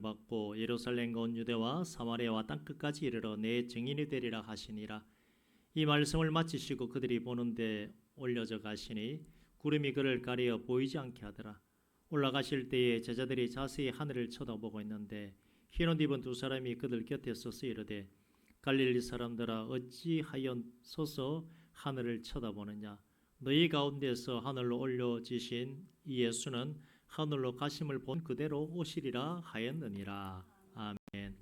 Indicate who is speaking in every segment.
Speaker 1: 받고 예루살렘과 온 유대와 사마리아와 땅끝까지 이르러 내 증인이 되리라 하시니라. 이 말씀을 마치시고 그들이 보는데 올려져 가시니 구름이 그를 가리어 보이지 않게 하더라. 올라가실 때에 제자들이 자세히 하늘을 쳐다보고 있는데 흰옷 입은 두 사람이 그들 곁에 서서 이르되 갈릴리 사람들아 어찌하여 서서 하늘을 쳐다보느냐. 너희 가운데서 하늘로 올려지신 이 예수는 하늘로 가심을 본 그대로 오시리라 하였느니라. 아멘.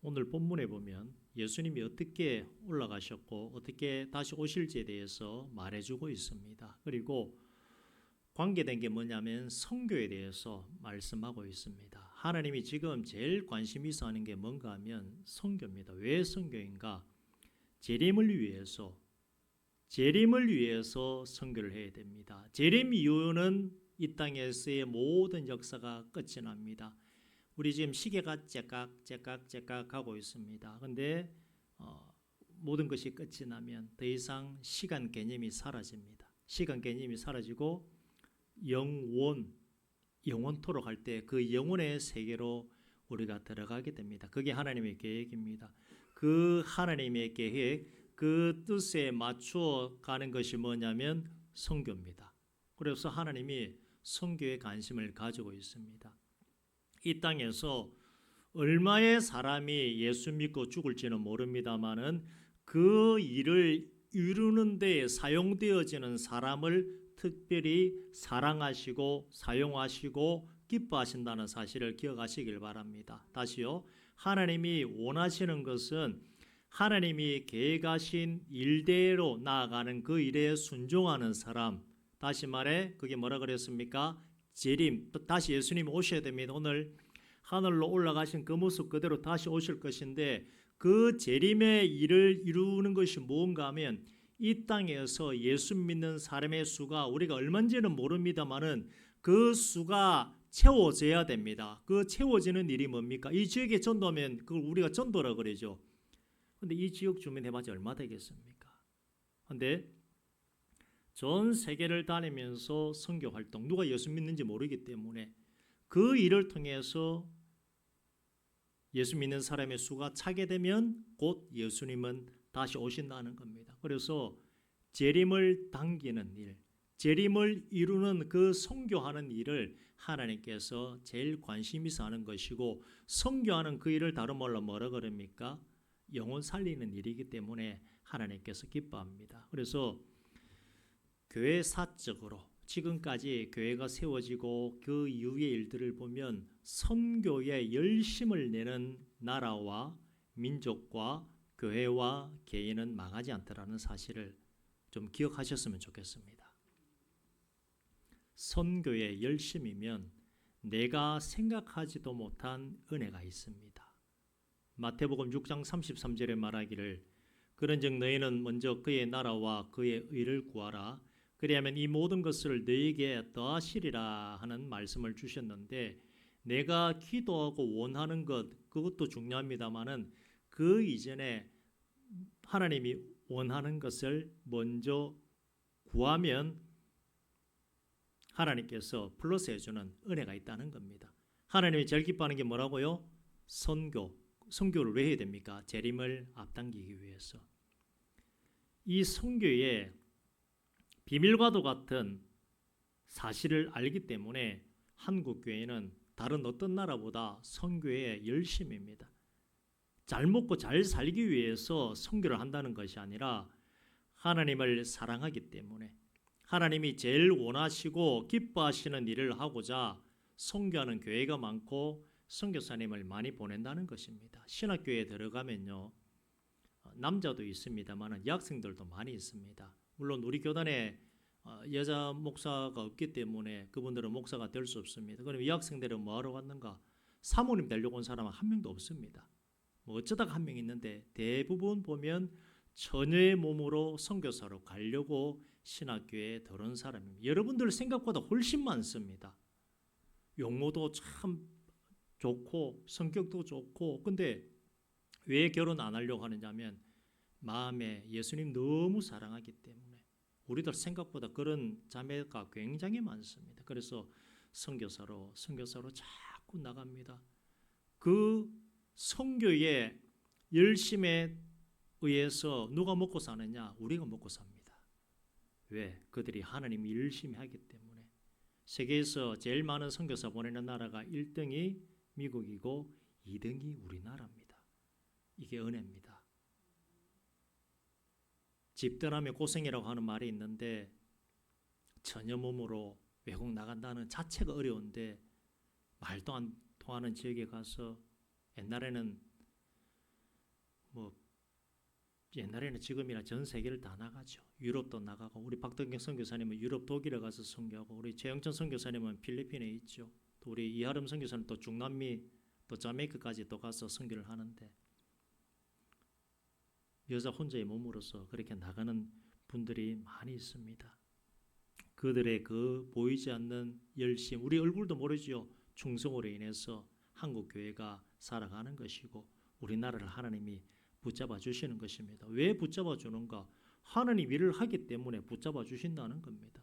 Speaker 1: 오늘 본문에 보면 예수님이 어떻게 올라가셨고 어떻게 다시 오실지에 대해서 말해주고 있습니다. 그리고 관계된 게 뭐냐면 선교에 대해서 말씀하고 있습니다. 하나님이 지금 제일 관심 있어 하는 게 뭔가 하면 선교입니다. 왜 선교인가? 재림을 위해서 선교를 해야 됩니다. 재림 이후는 이 땅에서의 모든 역사가 끝이 납니다. 우리 지금 시계가 째깍 가고 있습니다. 근데 모든 것이 끝이 나면 더 이상 시간 개념이 사라집니다. 시간 개념이 사라지고 영원토록 할 때 그 영혼의 세계로 우리가 들어가게 됩니다. 그게 하나님의 계획입니다. 그 하나님의 계획, 그 뜻에 맞추어 가는 것이 뭐냐면 선교입니다. 그래서 하나님이 선교에 관심을 가지고 있습니다. 이 땅에서 얼마의 사람이 예수 믿고 죽을지는 모릅니다만은 그 일을 이루는 데 사용되어지는 사람을 특별히 사랑하시고 사용하시고 기뻐하신다는 사실을 기억하시길 바랍니다. 다시요. 하나님이 원하시는 것은 하나님이 계획하신 일대로 나아가는 그 일에 순종하는 사람. 다시 말해 그게 뭐라 그랬습니까? 재림. 다시 예수님이 오셔야 됩니다. 오늘 하늘로 올라가신 그 모습 그대로 다시 오실 것인데 그 재림의 일을 이루는 것이 뭔가 하면 이 땅에서 예수 믿는 사람의 수가 우리가 얼마인지는 모릅니다만은 그 수가 채워져야 됩니다. 그 채워지는 일이 뭡니까? 이 지역에 전도하면 그걸 우리가 전도라 그러죠. 근데 이 지역 주민 해봤자 얼마 되겠습니까? 근데 전 세계를 다니면서 선교 활동, 누가 예수 믿는지 모르기 때문에 그 일을 통해서 예수 믿는 사람의 수가 차게 되면 곧 예수님은 다시 오신다는 겁니다. 그래서 재림을 당기는 일, 재림을 이루는 그 선교하는 일을 하나님께서 제일 관심 있어 하는 것이고 선교하는 그 일을 다른 말로 뭐라 그럽니까? 영혼 살리는 일이기 때문에 하나님께서 기뻐합니다. 그래서 교회사적으로 지금까지 교회가 세워지고 그 이후의 일들을 보면 선교에 열심을 내는 나라와 민족과 교회와 개인은 망하지 않더라는 사실을 좀 기억하셨으면 좋겠습니다. 선교의 열심이면 내가 생각하지도 못한 은혜가 있습니다. 마태복음 6장 33절에 말하기를 그런즉 너희는 먼저 그의 나라와 그의 의를 구하라 그리하면 이 모든 것을 너희에게 더하시리라 하는 말씀을 주셨는데 내가 기도하고 원하는 것 그것도 중요합니다만은 그 이전에 하나님이 원하는 것을 먼저 구하면 하나님께서 플러스 해주는 은혜가 있다는 겁니다. 하나님이 제일 기뻐하는 게 뭐라고요? 선교를 왜 해야 됩니까? 재림을 앞당기기 위해서. 이 선교의 비밀과도 같은 사실을 알기 때문에 한국 교회는 다른 어떤 나라보다 선교에 열심입니다. 잘 먹고 잘 살기 위해서 선교를 한다는 것이 아니라 하나님을 사랑하기 때문에 하나님이 제일 원하시고 기뻐하시는 일을 하고자 선교하는 교회가 많고 선교사님을 많이 보낸다는 것입니다. 신학교에 들어가면요 남자도 있습니다만 여학생들도 많이 있습니다. 물론 우리 교단에 여자 목사가 없기 때문에 그분들은 목사가 될 수 없습니다. 그럼 여학생들은 뭐하러 갔는가? 사모님 되려고 온 사람은 한 명도 없습니다. 뭐 어쩌다가 한 명 있는데 대부분 보면 처녀의 몸으로 선교사로 가려고 신학교에 들어온 사람입니다. 여러분들 생각보다 훨씬 많습니다. 용모도 참 좋고 성격도 좋고 근데 왜 결혼 안 하려고 하느냐면 마음에 예수님 너무 사랑하기 때문에 우리들 생각보다 그런 자매가 굉장히 많습니다. 그래서 선교사로 자꾸 나갑니다. 그 선교의 열심에 의해서 누가 먹고 사느냐? 우리가 먹고 삽니다. 왜? 그들이 하나님이 열심히 하기 때문에. 세계에서 제일 많은 선교사 보내는 나라가 1등이 미국이고 2등이 우리나라입니다. 이게 은혜입니다. 집 떠나면 고생이라고 하는 말이 있는데 전혀 몸으로 외국 나간다는 자체가 어려운데 말도 안 통하는 지역에 가서 옛날에는 지금이나 전 세계를 다 나가죠. 유럽도 나가고 우리 박덕경 선교사님은 유럽 독일에 가서 선교하고 우리 최영천 선교사님은 필리핀에 있죠. 또 우리 이하름 선교사님 또 중남미 또 자메이카까지 또 가서 선교를 하는데 여자 혼자의 몸으로서 그렇게 나가는 분들이 많이 있습니다. 그들의 그 보이지 않는 열심, 우리 얼굴도 모르죠. 충성으로 인해서 한국 교회가 살아가는 것이고 우리나라를 하나님이 붙잡아 주시는 것입니다. 왜 붙잡아 주는가? 하나님 일을 하기 때문에 붙잡아 주신다는 겁니다.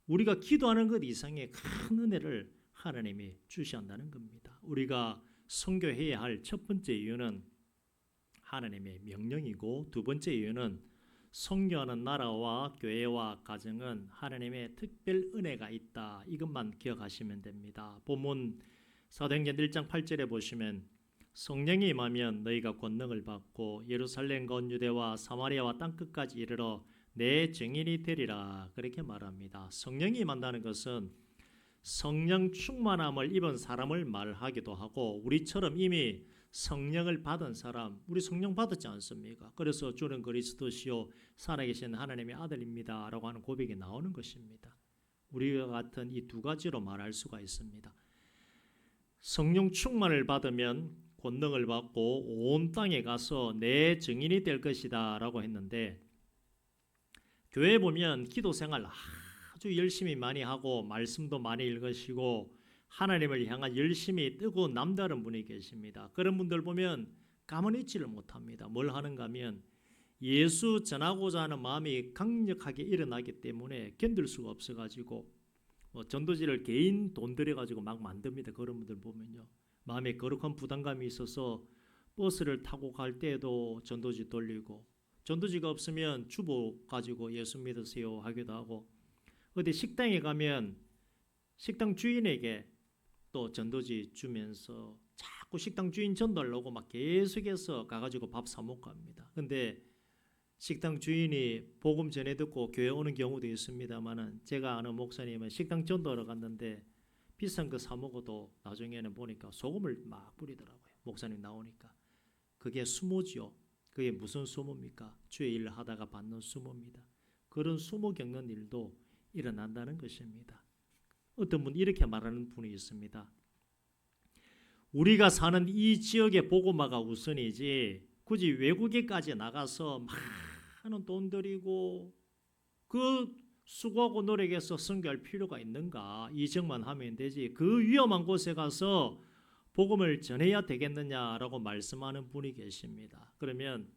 Speaker 1: 우리가 기도하는 것 이상의 큰 은혜를 하나님이 주시한다는 겁니다. 우리가 선교해야 할 첫 번째 이유는 하나님의 명령이고 두 번째 이유는 선교하는 나라와 교회와 가정은 하나님의 특별 은혜가 있다. 이것만 기억하시면 됩니다. 본문 사도행전 1장 8절에 보시면 성령이 임하면 너희가 권능을 받고 예루살렘과 온 유대와 사마리아와 땅끝까지 이르러 내 증인이 되리라. 그렇게 말합니다. 성령이 임한다는 것은 성령 충만함을 입은 사람을 말하기도 하고 우리처럼 이미 성령을 받은 사람, 우리 성령 받았지 않습니까? 그래서 주는 그리스도시요 살아계신 하나님의 아들입니다 라고 하는 고백이 나오는 것입니다. 우리와 같은 이 두 가지로 말할 수가 있습니다. 성령 충만을 받으면 권능을 받고 온 땅에 가서 내 증인이 될 것이다 라고 했는데 교회에 보면 기도 생활 아주 열심히 많이 하고 말씀도 많이 읽으시고 하나님을 향한 열심히 뜨고 남다른 분이 계십니다. 그런 분들 보면 가만히 있지를 못합니다. 뭘 하는가 하면 예수 전하고자 하는 마음이 강력하게 일어나기 때문에 견딜 수가 없어가지고 전도지를 개인 돈 들여가지고 막 만듭니다. 그런 분들 보면요. 마음에 거룩한 부담감이 있어서 버스를 타고 갈 때에도 전도지 돌리고 전도지가 없으면 주보 가지고 예수 믿으세요 하기도 하고 어디 식당에 가면 식당 주인에게 또 전도지 주면서 자꾸 식당 주인 전도하려고 막 계속해서 가가지고 밥 사 먹고 합니다. 근데 식당 주인이 복음 전해 듣고 교회 오는 경우도 있습니다만은 제가 아는 목사님은 식당 전도하러 갔는데 비싼 거 사 먹어도 나중에는 보니까 소금을 막 뿌리더라고요. 목사님 나오니까. 그게 수모지요. 그게 무슨 수모입니까? 주의 일을 하다가 받는 수모입니다. 그런 수모 겪는 일도 일어난다는 것입니다. 어떤 분 이렇게 말하는 분이 있습니다. 우리가 사는 이 지역의 복음화가 우선이지 굳이 외국에까지 나가서 많은 돈 들이고 그 수고하고 노력해서 선교할 필요가 있는가? 이 지역만 하면 되지. 그 위험한 곳에 가서 복음을 전해야 되겠느냐라고 말씀하는 분이 계십니다. 그러면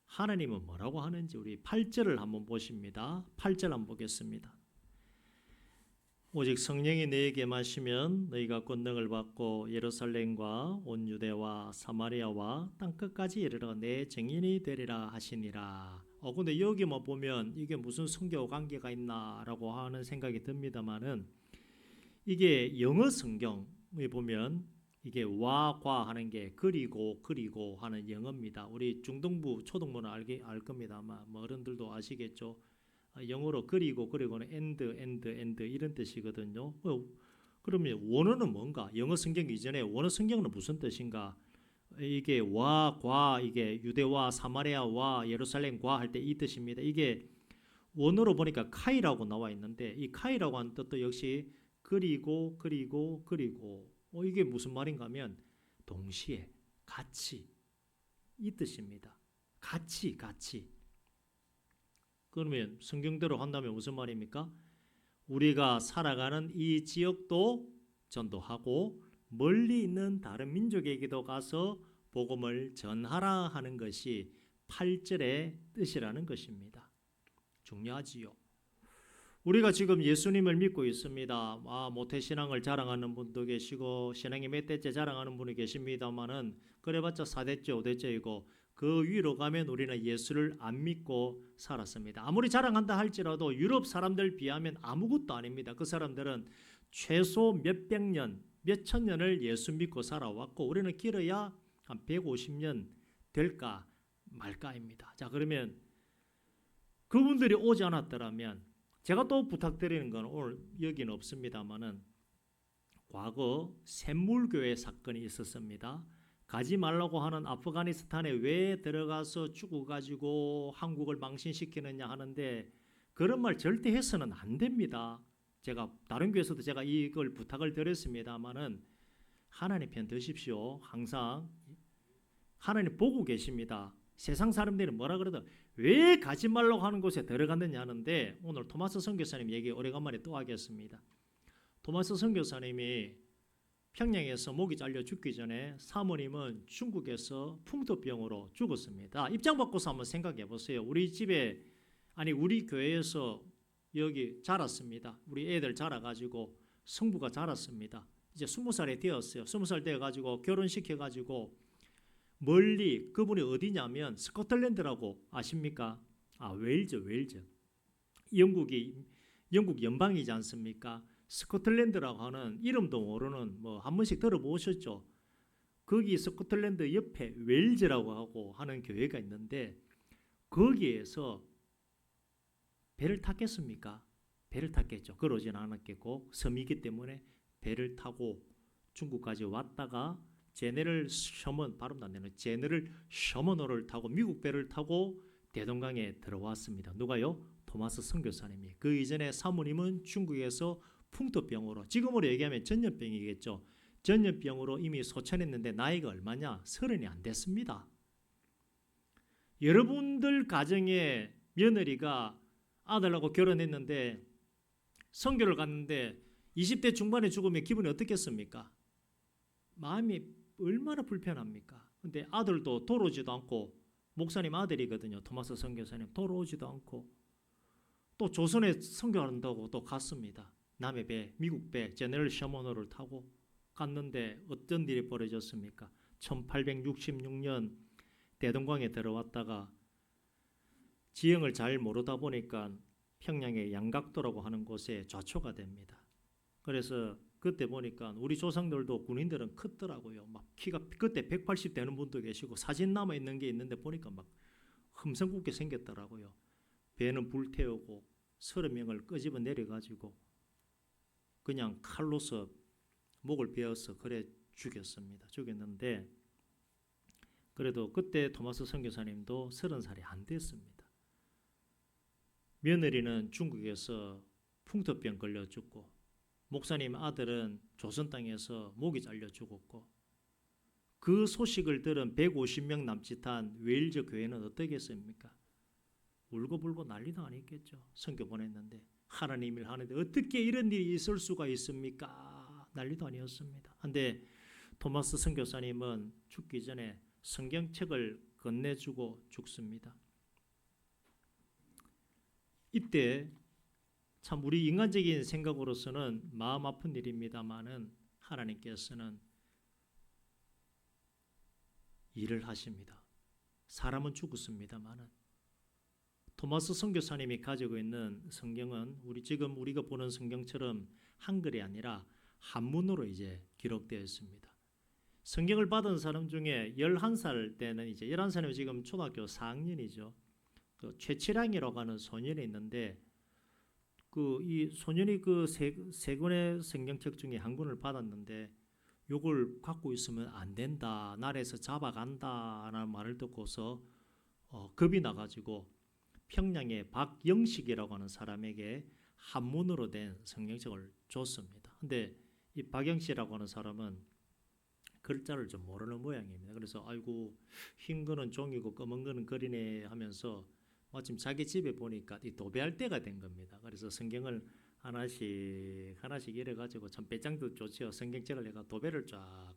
Speaker 1: 하나님은 뭐라고 하는지 우리 8절을 한번 보십니다. 8절 한번 보겠습니다. 오직 성령이 너에게 마시면 너희가 권능을 받고 예루살렘과 온 유대와 사마리아와 땅끝까지 이르러 내 증인이 되리라 하시니라. 근데 여기만 보면 이게 무슨 성경 관계가 있나라고 하는 생각이 듭니다만은 이게 영어 성경에 보면 이게 와과 하는 게 그리고 하는 영어입니다. 우리 중등부 초등부는 알 겁니다. 아마 어른들도 아시겠죠. 영어로 그리고는 and 이런 뜻이거든요. 그러면 원어는 뭔가? 영어 성경 이전에 원어 성경은 무슨 뜻인가? 이게 과 이게 유대와 사마리아와 예루살렘과 할 때 이 뜻입니다. 이게 원어로 보니까 카이라고 나와 있는데 이 카이라고 하는 뜻도 역시 그리고 이게 무슨 말인가 하면 동시에 같이 이 뜻입니다. 같이 그러면 성경대로 한다면 무슨 말입니까? 우리가 살아가는 이 지역도 전도하고 멀리 있는 다른 민족에게도 가서 복음을 전하라 하는 것이 8절의 뜻이라는 것입니다. 중요하지요. 우리가 지금 예수님을 믿고 있습니다. 모태신앙을 자랑하는 분도 계시고 신앙이 몇 대째 자랑하는 분이 계십니다만은 그래봤자 4대째 5대째이고 그 위로 가면 우리는 예수를 안 믿고 살았습니다. 아무리 자랑한다 할지라도 유럽 사람들 비하면 아무것도 아닙니다. 그 사람들은 최소 몇백 년, 몇천 년을 예수 믿고 살아왔고 우리는 길어야 한 150년 될까 말까입니다. 자, 그러면 그분들이 오지 않았더라면 제가 또 부탁드리는 건 오늘 여기는 없습니다만은 과거 샘물교회 사건이 있었습니다. 가지 말라고 하는 아프가니스탄에 왜 들어가서 죽어가지고 한국을 망신시키느냐 하는데 그런 말 절대 해서는 안 됩니다. 제가 다른 교회에서도 제가 이걸 부탁을 드렸습니다만은 하나님 편 드십시오. 항상 하나님 보고 계십니다. 세상 사람들이 뭐라 그러든 왜 가지 말라고 하는 곳에 들어갔느냐 하는데 오늘 토마스 선교사님 얘기 오래간만에 또 하겠습니다. 토마스 선교사님이 평양에서 목이 잘려 죽기 전에 사모님은 중국에서 풍토병으로 죽었습니다. 입장 바꿔서 한번 생각해 보세요. 우리 집에 우리 교회에서 여기 자랐습니다. 우리 애들 자라가지고 성부가 자랐습니다. 이제 20살이 되었어요. 20살 되어가지고 결혼시켜가지고 멀리 그분이 어디냐면 스코틀랜드라고 아십니까? 웨일즈. 영국 연방이지 않습니까? 스코틀랜드라고 하는 이름도 모르는 한 번씩 들어보셨죠? 거기 스코틀랜드 옆에 웨일즈라고 하고 하는 교회가 있는데 거기에서 배를 탔겠습니까? 배를 탔겠죠. 그러진 않았겠고 섬이기 때문에 배를 타고 중국까지 왔다가 제네럴 셔먼호를 타고 미국 배를 타고 대동강에 들어왔습니다. 누가요? 토마스 선교사님이. 그 이전에 사모님은 중국에서 풍토병으로 지금으로 얘기하면 전염병이겠죠. 전염병으로 이미 소천했는데 나이가 얼마냐? 30이 안 됐습니다. 여러분들 가정에 며느리가 아들하고 결혼했는데 선교를 갔는데 20대 중반에 죽으면 기분이 어떻겠습니까? 마음이 얼마나 불편합니까? 근데 아들도 돌아오지도 않고 목사님 아들이거든요. 토마스 선교사님 돌아오지도 않고 또 조선에 선교한다고 또 갔습니다. 남의 배, 미국 배, 제네럴 셔먼호를 타고 갔는데 어떤 일이 벌어졌습니까? 1866년 대동강에 들어왔다가 지형을 잘 모르다 보니까 평양의 양각도라고 하는 곳에 좌초가 됩니다. 그래서 그때 보니까 우리 조상들도 군인들은 크더라고요. 막 키가 그때 180 되는 분도 계시고 사진 남아 있는 게 있는데 보니까 막 흠성궂게 생겼더라고요. 배는 불태우고 30명을 끄집어 내려가지고 그냥 칼로서 목을 베어서 그래 죽였는데 그래도 그때 토마스 선교사님도 30살이 안 됐습니다. 며느리는 중국에서 풍토병 걸려 죽고 목사님 아들은 조선 땅에서 목이 잘려 죽었고 그 소식을 들은 150명 남짓한 웨일즈 교회는 어떻겠습니까? 울고불고 난리도 아니겠죠. 선교 보냈는데 하나님 일 하는데 어떻게 이런 일이 있을 수가 있습니까? 난리도 아니었습니다. 그런데 토마스 선교사님은 죽기 전에 성경책을 건네주고 죽습니다. 이때 참 우리 인간적인 생각으로서는 마음 아픈 일입니다만은 하나님께서는 일을 하십니다. 사람은 죽었습니다만은 토마스 선교사님이 가지고 있는 성경은 지금 우리가 보는 성경처럼 한글이 아니라 한문으로 이제 기록되어 있습니다. 성경을 받은 사람 중에 11살 때는 이제 11살이면 지금 초등학교 4학년이죠. 그 최치량이라고 하는 소년이 있는데 이 소년이 세 권의 성경책 중에 한 권을 받았는데 요걸 갖고 있으면 안 된다. 나라에서 잡아간다라는 말을 듣고서 겁이 나가지고 평양의 박영식이라고 하는 사람에게 한문으로 된 성경책을 줬습니다. 근데 이 박영식이라고 하는 사람은 글자를 좀 모르는 모양입니다. 그래서 아이고 흰 거는 종이고 검은 거는 글이네 하면서 마침 자기 집에 보니까 이 도배할 때가 된 겁니다. 그래서 성경을 하나씩 이래가지고 참 배짱도 좋죠. 성경책을 내가 도배를 쫙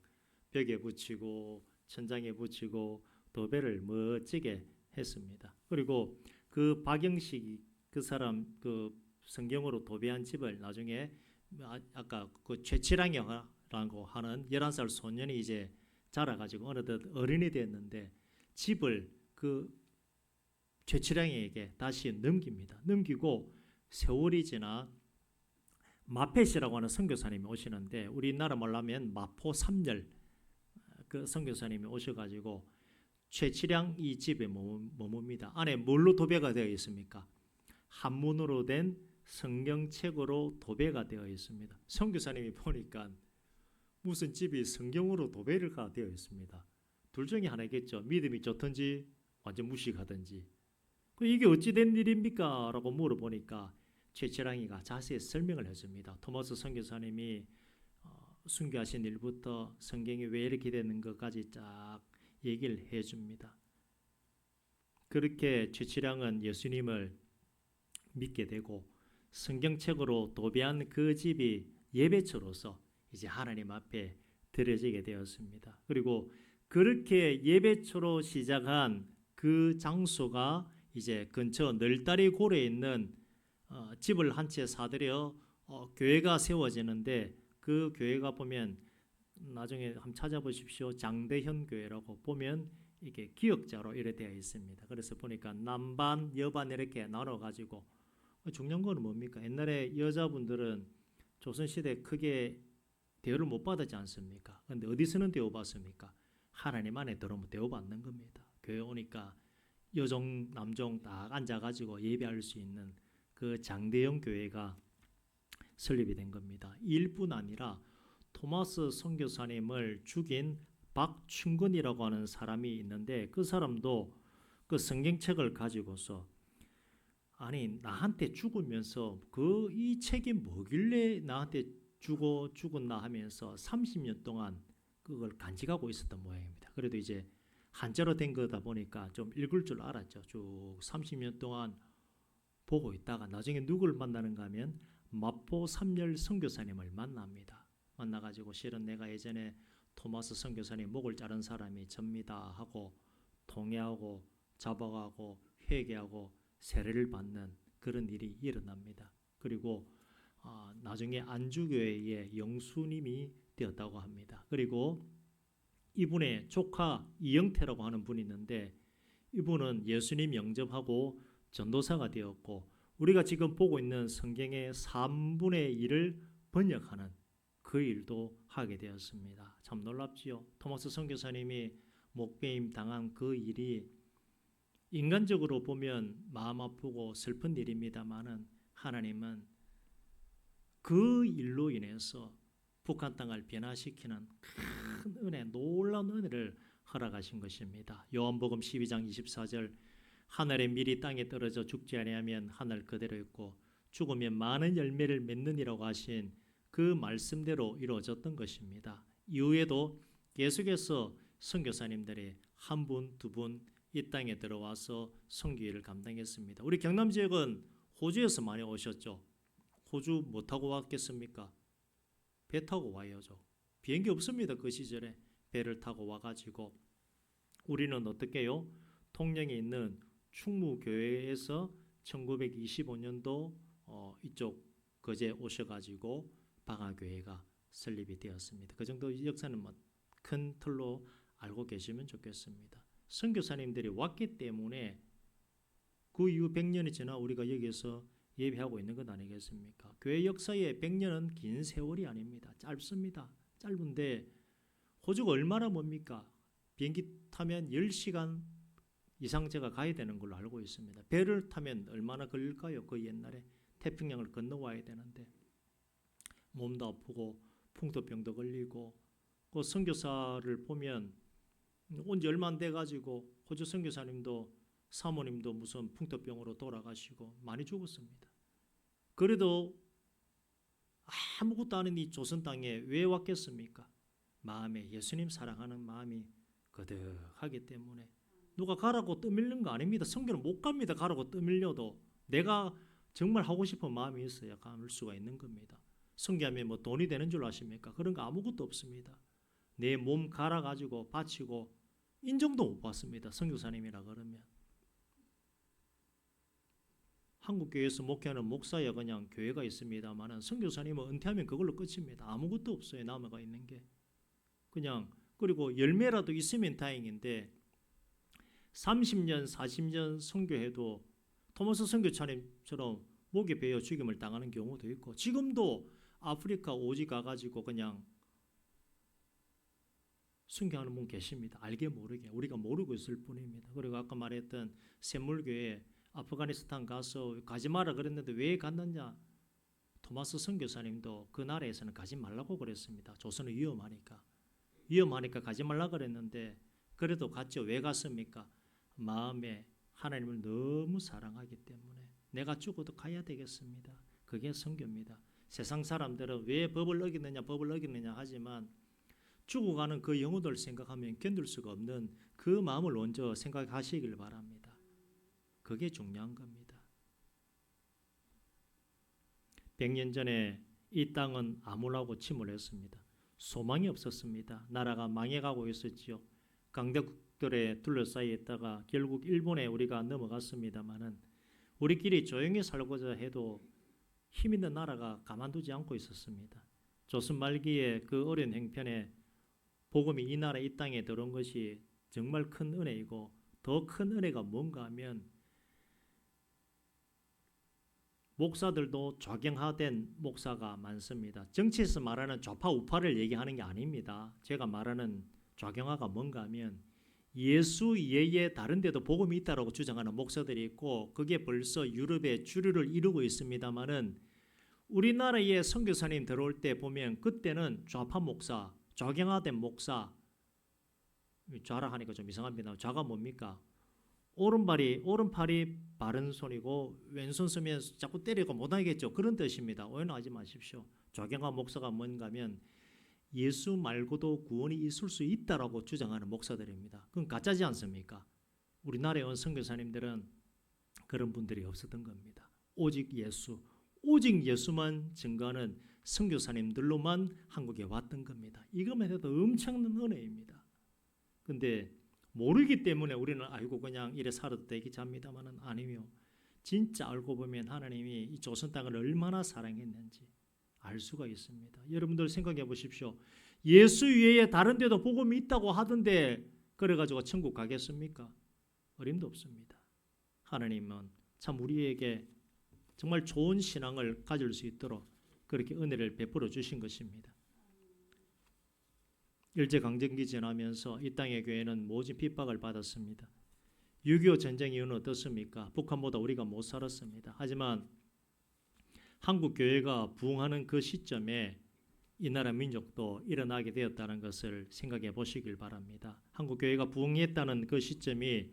Speaker 1: 벽에 붙이고 천장에 붙이고 도배를 멋지게 했습니다. 그리고 그 박영식 그 사람 그 성경으로 도배한 집을 나중에 아까 그 최치량이라고 하는 11살 소년이 이제 자라가지고 어느덧 어른이 됐는데 집을 그 최치량에게 다시 넘깁니다. 넘기고 세월이 지나 마펫이라고 하는 선교사님이 오시는데 우리나라 말로 하면 마포 삼열 그 선교사님이 오셔가지고 최치량 이 집에 머뭅니다. 안에 뭘로 도배가 되어 있습니까? 한문으로 된 성경책으로 도배가 되어 있습니다. 선교사님이 보니까 무슨 집이 성경으로 도배가 되어 있습니다. 둘 중에 하나겠죠. 믿음이 좋든지 완전 무식하든지. 이게 어찌 된 일입니까? 라고 물어보니까 최치량이가 자세히 설명을 해줍니다. 토마스 선교사님이 순교하신 일부터 성경이 왜 이렇게 되는 것까지 쫙 얘기를 해줍니다. 그렇게 최치량은 예수님을 믿게 되고 성경책으로 도배한 그 집이 예배처로서 이제 하나님 앞에 드려지게 되었습니다. 그리고 그렇게 예배처로 시작한 그 장소가 이제 근처 널다리 고래에 있는 집을 한 채 사들여 교회가 세워지는데 그 교회가 보면 나중에 한번 찾아보십시오. 장대현 교회라고 보면 이게 기역자로 이래 되어 있습니다. 그래서 보니까 남반, 여반 이렇게 나눠가지고 중요한 건 뭡니까? 옛날에 여자분들은 조선시대 크게 대우를 못 받았지 않습니까? 그런데 어디서는 대우받습니까? 하나님 안에 들어오면 대우받는 겁니다. 교회 오니까 여종, 남종 딱 앉아가지고 예배할 수 있는 그 장대형 교회가 설립이 된 겁니다. 이뿐 아니라 토마스 선교사님을 죽인 박충근이라고 하는 사람이 있는데 그 사람도 그 성경책을 가지고서 아니 나한테 죽으면서 그 이 책이 뭐길래 나한테 죽었나 하면서 30년 동안 그걸 간직하고 있었던 모양입니다. 그래도 이제 한자로 된 거다 보니까 좀 읽을 줄 알았죠. 쭉 30년 동안 보고 있다가 나중에 누구를 만나는가 하면 마포 삼열 선교사님을 만납니다. 만나가지고 실은 내가 예전에 토마스 선교사님 목을 자른 사람이 접니다 하고 통회하고 잡아가고 회개하고 세례를 받는 그런 일이 일어납니다. 그리고 나중에 안주교회의 영수님이 되었다고 합니다. 그리고 이분의 조카 이영태라고 하는 분이 있는데 이분은 예수님 영접하고 전도사가 되었고 우리가 지금 보고 있는 성경의 3분의 1을 번역하는 그 일도 하게 되었습니다. 참 놀랍지요. 토마스 선교사님이 목배임 당한 그 일이 인간적으로 보면 마음 아프고 슬픈 일입니다마는 하나님은 그 일로 인해서 북한 땅을 변화시키는 큰 은혜, 놀라운 은혜를 허락하신 것입니다. 요한복음 12장 24절 하늘의 밀이 땅에 떨어져 죽지 아니하면 하늘 그대로 있고 죽으면 많은 열매를 맺느니라고 하신 그 말씀대로 이루어졌던 것입니다. 이후에도 계속해서 선교사님들이 한 분, 두 분 이 땅에 들어와서 선교일을 감당했습니다. 우리 경남 지역은 호주에서 많이 오셨죠. 호주 뭐 타고 왔겠습니까? 배 타고 와야죠. 비행기 없습니다. 그 시절에 배를 타고 와가지고 우리는 어떻게 해요? 통영에 있는 충무교회에서 1925년도 이쪽 거제 오셔가지고 방화교회가 설립이 되었습니다. 그 정도 역사는 큰 틀로 알고 계시면 좋겠습니다. 선교사님들이 왔기 때문에 그 이후 100년이 지나 우리가 여기서 예배하고 있는 것 아니겠습니까? 교회 역사에 100년은 긴 세월이 아닙니다. 짧습니다. 짧은데 호주가 얼마나 멉니까? 비행기 타면 10시간 이상 제가 가야 되는 걸로 알고 있습니다. 배를 타면 얼마나 걸릴까요? 그 옛날에 태평양을 건너와야 되는데 몸도 아프고 풍토병도 걸리고 그 선교사를 보면 온 지 얼마 안 돼가지고 호주 선교사님도 사모님도 무슨 풍토병으로 돌아가시고 많이 죽었습니다. 그래도 아무것도 아닌 이 조선 땅에 왜 왔겠습니까? 마음에 예수님 사랑하는 마음이 거듭하기 때문에 누가 가라고 떠밀는 거 아닙니다. 선교는 못 갑니다. 가라고 떠밀려도 내가 정말 하고 싶은 마음이 있어야 갈 수가 있는 겁니다. 선교하면 뭐 돈이 되는 줄 아십니까? 그런 거 아무것도 없습니다. 내 몸 갈아가지고 바치고 인정도 못 받습니다. 선교사님이라 그러면. 한국 교회에서 목회하는 목사야 그냥 교회가 있습니다만은 선교사님은 은퇴하면 그걸로 끝입니다. 아무것도 없어요. 남아가 있는 게. 그냥 그리고 열매라도 있으면 다행인데 30년, 40년 선교해도 토마스 선교사님처럼 목에 베어 죽임을 당하는 경우도 있고 지금도 아프리카 오지 가가지고 그냥 순교하는 분 계십니다. 알게 모르게 우리가 모르고 있을 뿐입니다. 그리고 아까 말했던 샘물교회 아프가니스탄 가서 가지 마라 그랬는데 왜 갔느냐? 토마스 선교사님도 그 나라에서는 가지 말라고 그랬습니다. 조선은 위험하니까 가지 말라 그랬는데 그래도 갔죠. 왜 갔습니까? 마음에 하나님을 너무 사랑하기 때문에 내가 죽어도 가야 되겠습니다. 그게 선교입니다. 세상 사람들은 왜 법을 어기느냐 하지만 죽어가는 그 영혼들 생각하면 견딜 수가 없는 그 마음을 먼저 생각하시길 바랍니다. 그게 중요한 겁니다. 100년 전에 이 땅은 암울하고 침울했습니다. 소망이 없었습니다. 나라가 망해가고 있었지요. 강대국들에 둘러싸여 있다가 결국 일본에 우리가 넘어갔습니다마는 우리끼리 조용히 살고자 해도 힘 있는 나라가 가만두지 않고 있었습니다. 조선 말기에 그 어려운 행편에 복음이 이 나라 이 땅에 들어온 것이 정말 큰 은혜이고 더 큰 은혜가 뭔가 하면 목사들도 좌경화된 목사가 많습니다. 정치에서 말하는 좌파 우파를 얘기하는 게 아닙니다. 제가 말하는 좌경화가 뭔가 하면 예수 외에 다른 데도 복음이 있다고 주장하는 목사들이 있고 그게 벌써 유럽에 주류를 이루고 있습니다마는 우리나라에 선교사님 들어올 때 보면 그때는 좌파 목사, 좌경화된 목사, 좌라 하니까 좀 이상합니다. 좌가 뭡니까? 오른팔이 바른 손이고 왼손 쓰면 자꾸 때리고 못하겠죠. 그런 뜻입니다. 오해하지 마십시오. 좌경화 목사가 뭔가 하면 예수 말고도 구원이 있을 수 있다라고 주장하는 목사들입니다. 그건 가짜지 않습니까? 우리나라에 온 선교사님들은 그런 분들이 없었던 겁니다. 오직 예수만 증거하는 선교사님들로만 한국에 왔던 겁니다. 이것만 해도 엄청난 은혜입니다. 근데 모르기 때문에 우리는 알고 그냥 이래 살아도 되겠지 합니다만은 아니며 진짜 알고 보면 하나님이 이 조선 땅을 얼마나 사랑했는지 알 수가 있습니다. 여러분들 생각해 보십시오. 예수 외에 다른 데도 복음이 있다고 하던데 그래가지고 천국 가겠습니까? 어림도 없습니다. 하나님은 참 우리에게 정말 좋은 신앙을 가질 수 있도록 그렇게 은혜를 베풀어 주신 것입니다. 일제강점기 지나면서 이 땅의 교회는 모진 핍박을 받았습니다. 6.25 전쟁 이후는 어떻습니까? 북한보다 우리가 못 살았습니다. 하지만 한국 교회가 부흥하는 그 시점에 이 나라 민족도 일어나게 되었다는 것을 생각해 보시길 바랍니다. 한국 교회가 부흥했다는 그 시점이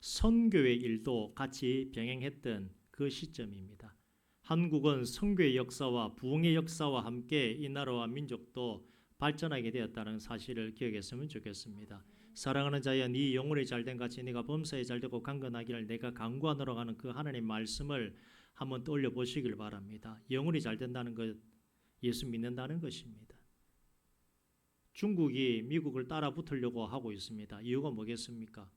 Speaker 1: 선교의 일도 같이 병행했던 그 시점입니다. 한국은 선교의 역사와 부흥의 역사와 함께 이 나라와 민족도 발전하게 되었다는 사실을 기억했으면 좋겠습니다. 사랑하는 자여 네 영혼이 잘된 같이 네가 범사에 잘되고 강건하기를 내가 간구하노라 하는 그 하나님 말씀을 한번 떠올려 보시길 바랍니다. 영혼이 잘된다는 것 예수 믿는다는 것입니다. 중국이 미국을 따라 붙으려고 하고 있습니다. 이유가 뭐겠습니까?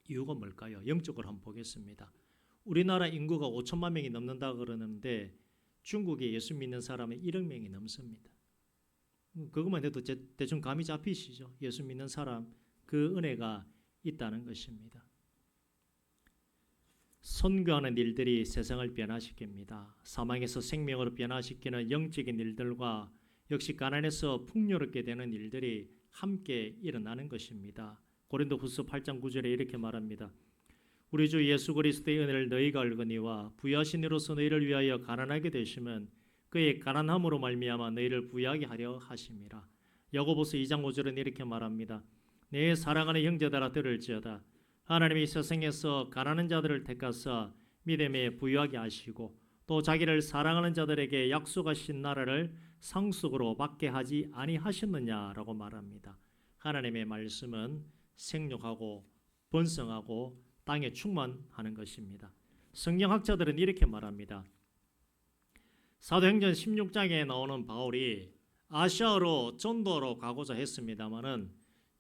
Speaker 1: 이유가 뭘까요? 영적으로 한번 보겠습니다. 우리나라 인구가 5천만 명이 넘는다 그러는데 중국에 예수 믿는 사람은 1억 명이 넘습니다. 그것만 해도 대충 감이 잡히시죠. 예수 믿는 사람 그 은혜가 있다는 것입니다. 선교하는 일들이 세상을 변화시킵니다. 사망에서 생명으로 변화시키는 영적인 일들과 역시 가난에서 풍요롭게 되는 일들이 함께 일어나는 것입니다. 고린도후서 8장 9절에 이렇게 말합니다. 우리 주 예수 그리스도의 은혜를 너희가 알거니와 부유하신 이로서 너희를 위하여 가난하게 되시면 그의 가난함으로 말미암아 너희를 부유하게 하려 하심이라. 야고보서 2장 5절은 이렇게 말합니다. 내 사랑하는 형제들아 들을지어다. 하나님이 세상에서 가난한 자들을 택하사 믿음에 부유하게 하시고 또 자기를 사랑하는 자들에게 약속하신 나라를 상속으로 받게 하지 아니하셨느냐라고 말합니다. 하나님의 말씀은 생육하고 번성하고 땅에 충만하는 것입니다. 성경학자들은 이렇게 말합니다. 사도행전 16장에 나오는 바울이 아시아로 전도로 가고자 했습니다마는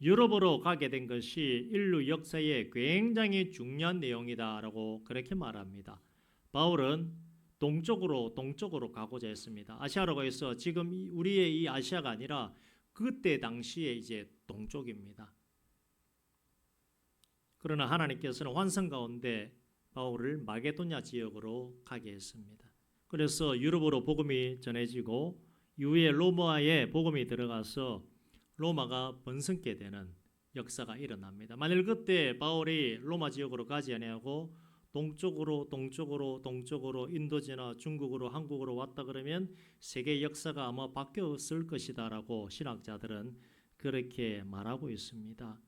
Speaker 1: 유럽으로 가게 된 것이 인류 역사에 굉장히 중요한 내용이다라고 그렇게 말합니다. 바울은 동쪽으로 가고자 했습니다. 아시아라고 해서 지금 우리의 이 아시아가 아니라 그때 당시에 이제 동쪽입니다. 그러나 하나님께서는 환상 가운데 바울을 마게도냐 지역으로 가게 했습니다. 그래서 유럽으로 복음이 전해지고 이후에 로마에 복음이 들어가서 로마가 번성게 되는 역사가 일어납니다. 만일 그때 바울이 로마 지역으로 가지 아니하고 동쪽으로 인도지나 중국으로 한국으로 왔다 그러면 세계 역사가 아마 바뀌었을 것이다라고 신학자들은 그렇게 말하고 있습니다.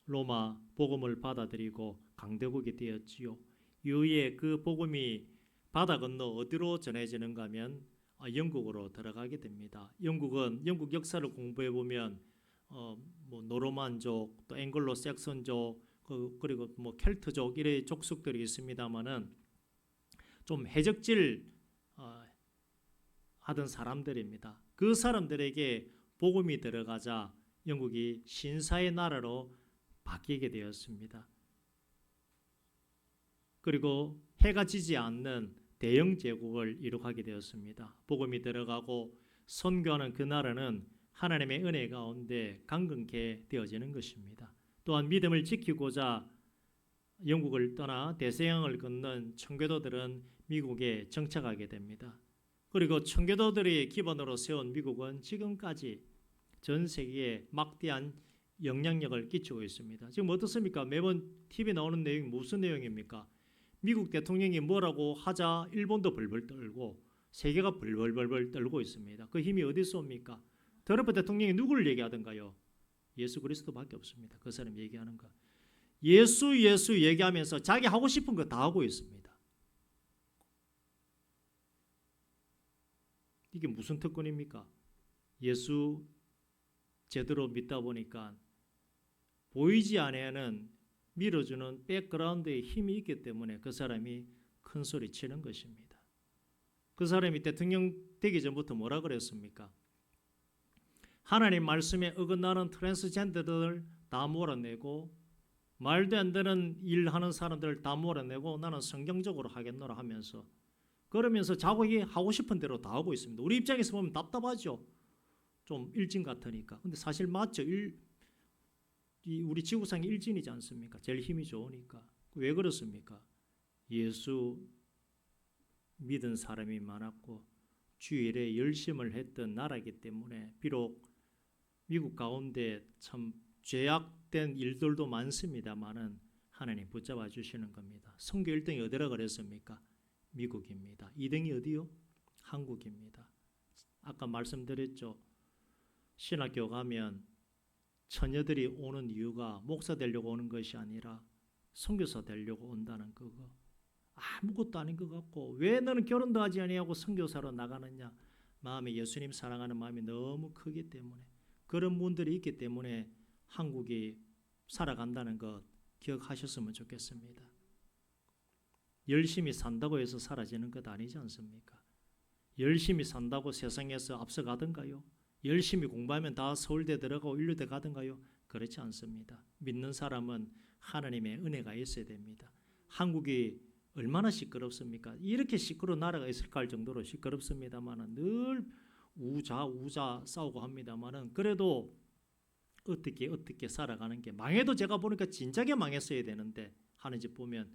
Speaker 1: 로마 복음을 받아들이고 강대국이 되었지요. 이후에 그 복음이 바다 건너 어디로 전해지는가 하면 영국으로 들어가게 됩니다. 영국 역사를 공부해 보면 뭐 노르만족, 또 앵글로 섹선족, 그리고 뭐 켈트족 이런 족속들이 있습니다만은 좀 해적질 하던 사람들입니다. 그 사람들에게 복음이 들어가자 영국이 신사의 나라로 바뀌게 되었습니다. 그리고 해가 지지 않는 대영 제국을 이룩하게 되었습니다. 복음이 들어가고 선교하는 그 나라는 하나님의 은혜 가운데 강건케 되어지는 것입니다. 또한 믿음을 지키고자 영국을 떠나 대서양을 건넌 청교도들은 미국에 정착하게 됩니다. 그리고 청교도들이 기반으로 세운 미국은 지금까지 전 세계에 막대한 영향력을 끼치고 있습니다. 지금 어떻습니까? 매번 TV 나오는 내용이 무슨 내용입니까? 미국 대통령이 뭐라고 하자 일본도 벌벌 떨고 세계가 벌벌 떨고 있습니다. 그 힘이 어디서 옵니까? 트럼프 대통령이 누구를 얘기하던가요? 예수 그리스도밖에 없습니다. 그 사람 얘기하는 거. 예수 얘기하면서 자기 하고 싶은 거 다 하고 있습니다. 이게 무슨 특권입니까? 예수 제대로 믿다 보니까 보이지 않아야는 밀어주는 백그라운드에 힘이 있기 때문에 그 사람이 큰 소리 치는 것입니다. 그 사람이 대통령 되기 전부터 뭐라 그랬습니까? 하나님 말씀에 어긋나는 트랜스젠더들 다 몰아내고 말도 안 되는 일하는 사람들 다 몰아내고 나는 성경적으로 하겠노라 하면서 그러면서 자국이 하고 싶은 대로 다 하고 있습니다. 우리 입장에서 보면 답답하죠. 좀 일진 같으니까. 근데 사실 맞죠. 우리 지구상의 일진이지 않습니까? 제일 힘이 좋으니까. 왜 그렇습니까? 예수 믿은 사람이 많았고 주일에 열심을 했던 나라이기 때문에 비록 미국 가운데 참 죄악된 일들도 많습니다만은 하나님 붙잡아 주시는 겁니다. 선교 1등이 어디라 그랬습니까? 미국입니다. 2등이 어디요? 한국입니다. 아까 말씀드렸죠. 신학교 가면 처녀들이 오는 이유가 목사 되려고 오는 것이 아니라 선교사 되려고 온다는 그거. 아무것도 아닌 것 같고 왜 너는 결혼도 하지 아니하고 선교사로 나가느냐. 마음에 예수님 사랑하는 마음이 너무 크기 때문에 그런 분들이 있기 때문에 한국이 살아간다는 것 기억하셨으면 좋겠습니다. 열심히 산다고 해서 사라지는 것 아니지 않습니까? 열심히 산다고 세상에서 앞서가던가요? 열심히 공부하면 다 서울대 들어가고 인류대 가던가요? 그렇지 않습니다. 믿는 사람은 하나님의 은혜가 있어야 됩니다. 한국이 얼마나 시끄럽습니까? 이렇게 시끄러운 나라가 있을까 할 정도로 시끄럽습니다만 늘 우자 싸우고 합니다만 그래도 어떻게 살아가는 게 망해도 제가 보니까 진작에 망했어야 되는데 하는 집 보면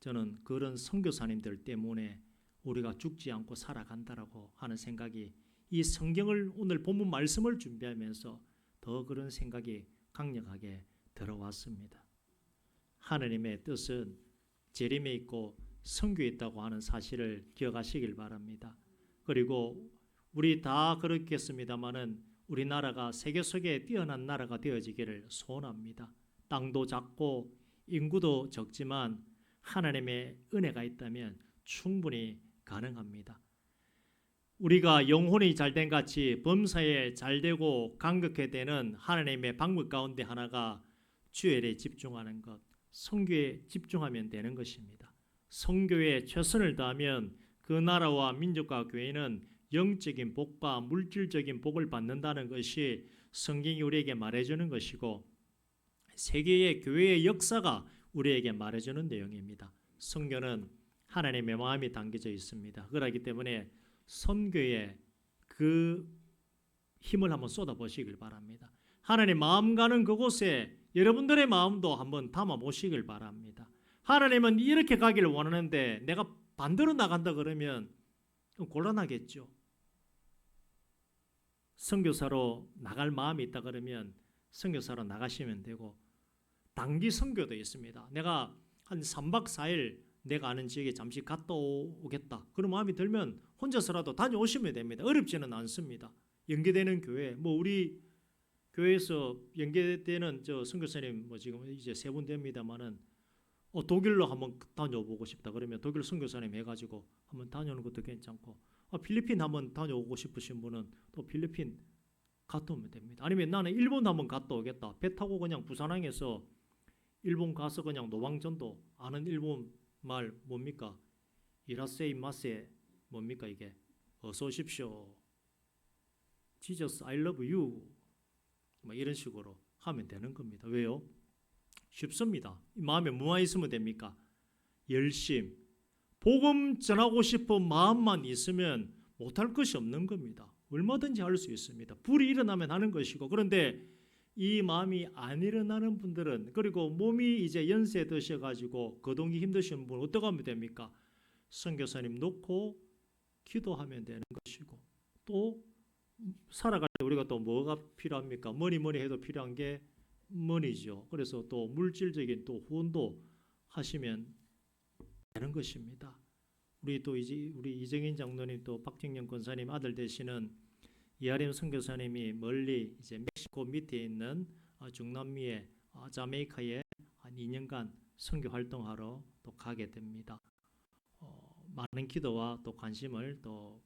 Speaker 1: 저는 그런 선교사님들 때문에 우리가 죽지 않고 살아간다라고 하는 생각이 이 성경을 오늘 본문 말씀을 준비하면서 더 그런 생각이 강력하게 들어왔습니다. 하나님의 뜻은 재림에 있고 선교에 있다고 하는 사실을 기억하시길 바랍니다. 그리고 우리 다 그렇겠습니다마는 우리나라가 세계 속에 뛰어난 나라가 되어지기를 소원합니다. 땅도 작고 인구도 적지만 하나님의 은혜가 있다면 충분히 가능합니다. 우리가 영혼이 잘된 같이 범사에 잘되고 강력하게 되는 하나님의 방법 가운데 하나가 주일에 집중하는 것, 선교에 집중하면 되는 것입니다. 선교에 최선을 다하면 그 나라와 민족과 교회는 영적인 복과 물질적인 복을 받는다는 것이 성경이 우리에게 말해주는 것이고 세계의 교회의 역사가 우리에게 말해주는 내용입니다. 선교는 하나님의 마음이 담겨져 있습니다. 그렇기 때문에 선교에 그 힘을 한번 쏟아보시길 바랍니다. 하나님 마음 가는 그곳에 여러분들의 마음도 한번 담아 보시길 바랍니다. 하나님은 이렇게 가기를 원하는데 내가 반대로 나간다 그러면 곤란하겠죠. 선교사로 나갈 마음이 있다 그러면 선교사로 나가시면 되고, 단기 선교도 있습니다. 내가 한 3박 4일 내가 아는 지역에 잠시 갔다 오겠다 그런 마음이 들면 혼자서라도 다녀오시면 됩니다. 어렵지는 않습니다. 연계되는 교회, 우리 교회에서 연계되는 선교사님 지금 이제 3분 됩니다만은 독일로 한번 다녀보고 싶다 그러면 독일 선교사님 해가지고 한번 다녀오는 것도 괜찮고, 필리핀 한번 다녀오고 싶으신 분은 또 필리핀 갔다 오면 됩니다. 아니면 나는 일본 한번 갔다 오겠다, 배 타고 그냥 부산항에서 일본 가서 그냥 노방전도, 아는 일본 말 뭡니까? 이라세이마세 뭡니까 이게? 어서 오십시오. Jesus I love you. 이런 식으로 하면 되는 겁니다. 왜요? 쉽습니다. 마음에 뭐가 있으면 됩니까? 열심. 복음 전하고 싶은 마음만 있으면 못할 것이 없는 겁니다. 얼마든지 할 수 있습니다. 불이 일어나면 하는 것이고, 그런데 이 마음이 안 일어나는 분들은, 그리고 몸이 이제 연세 드셔가지고 거동이 힘드신 분 어떻게 하면 됩니까? 선교사님 놓고 기도하면 되는 것이고, 또 살아갈 때 우리가 또 뭐가 필요합니까? 뭐니 해도 필요한 게 머니죠. 그래서 또 물질적인 또 후원도 하시면 되는 것입니다. 우리 이정인 장로님, 또 박정영 권사님 아들 되시는 이하림 선교사님이 멀리 이제 멕시코 밑에 있는 중남미의 자메이카에 한 2년간 선교 활동하러 또 가게 됩니다. 많은 기도와 또 관심을 또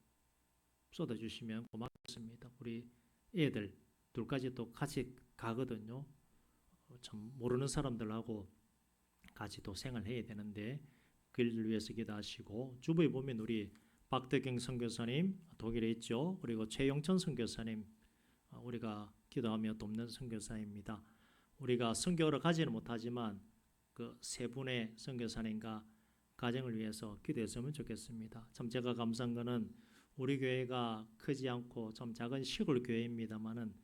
Speaker 1: 쏟아주시면 고맙겠습니다. 우리 애들 둘까지 또 같이 가거든요. 참 모르는 사람들하고 같이 또 생활해야 되는데 그를 위해서 기도하시고, 주부에 보면 우리 박덕경 선교사님 독일에 있죠. 그리고 최용천 선교사님 우리가 기도하며 돕는 선교사입니다. 우리가 선교를 가지는 못하지만 그 세 분의 선교사님과 가정을 위해서 기도했으면 좋겠습니다. 참 제가 감사한 거는 우리 교회가 크지 않고 참 작은 시골 교회입니다만은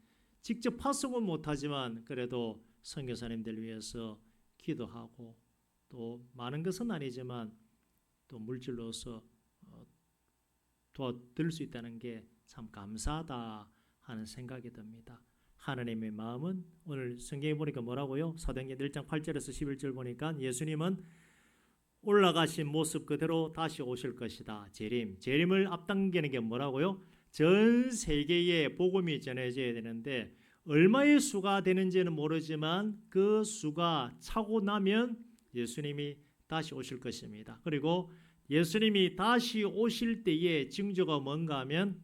Speaker 1: 직접 파송은 못하지만 그래도 선교사님들 위해서 기도하고, 또 많은 것은 아니지만 또 물질로서 도와드릴 수 있다는 게 참 감사하다 하는 생각이 듭니다. 하나님의 마음은, 오늘 성경에 보니까 뭐라고요? 사도행전 1장 8절에서 11절 보니까 예수님은 올라가신 모습 그대로 다시 오실 것이다. 재림을 앞당기는 게 뭐라고요? 전 세계에 복음이 전해져야 되는데 얼마의 수가 되는지는 모르지만 그 수가 차고 나면 예수님이 다시 오실 것입니다. 그리고 예수님이 다시 오실 때의 징조가 뭔가 하면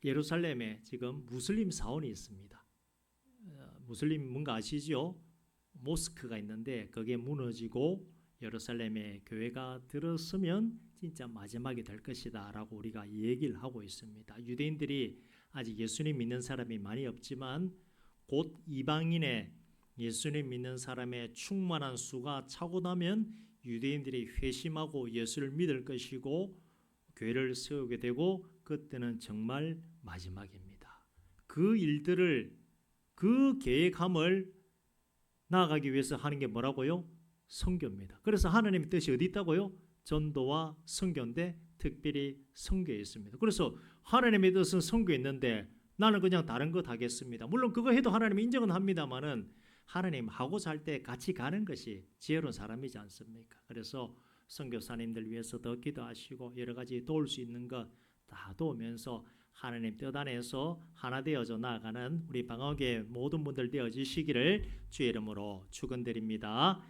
Speaker 1: 예루살렘에 지금 무슬림 사원이 있습니다. 무슬림 뭔가 아시죠? 모스크가 있는데 그게 무너지고 예루살렘에 교회가 들었으면 진짜 마지막이 될 것이다 라고 우리가 얘기를 하고 있습니다. 유대인들이 아직 예수님 믿는 사람이 많이 없지만 곧 이방인의 예수님 믿는 사람의 충만한 수가 차고 나면 유대인들이 회심하고 예수를 믿을 것이고 교회를 세우게 되고, 그때는 정말 마지막입니다. 그 일들을, 그 계획함을 나아가기 위해서 하는 게 뭐라고요? 선교입니다. 그래서 하나님의 뜻이 어디 있다고요? 전도와 선교인데 특별히 선교에 있습니다. 그래서 하나님의 뜻은 선교에 있는데 나는 그냥 다른 것 하겠습니다. 물론 그거 해도 하나님 인정은 합니다만은 하나님 하고자 할 때 같이 가는 것이 지혜로운 사람이지 않습니까? 그래서 선교사님들 위해서 더 기도하시고 여러 가지 도울 수 있는 것 다 도우면서 하나님 뜻 안에서 하나 되어져 나아가는 우리 방학의 모든 분들 되어지시기를 주의 이름으로 축원드립니다.